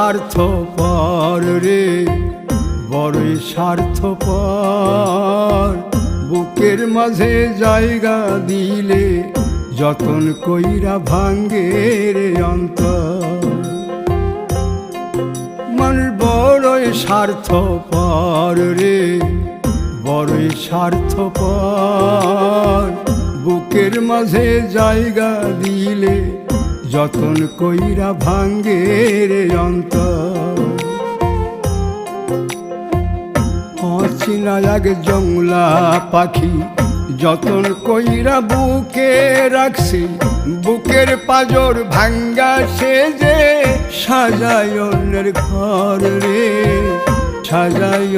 স্বার্থপর রে, বড়ই স্বার্থপর। বুকের মাঝে জায়গা দিলে যতন কইরা ভাঙ্গে রে অন্তর। মানুষ বড়ই স্বার্থপর রে, বড়ই স্বার্থপর। বুকের মাঝে জায়গা দিলে যতন কইরা ভাঙ্গে রে অন্তর। অচিনা এক জংলা পাখি যতন কইরা বুকে রাখছি, বুকের পাজর ভাঙ্গা সে যে সাজায় অন্যের ঘর রে, সাজায়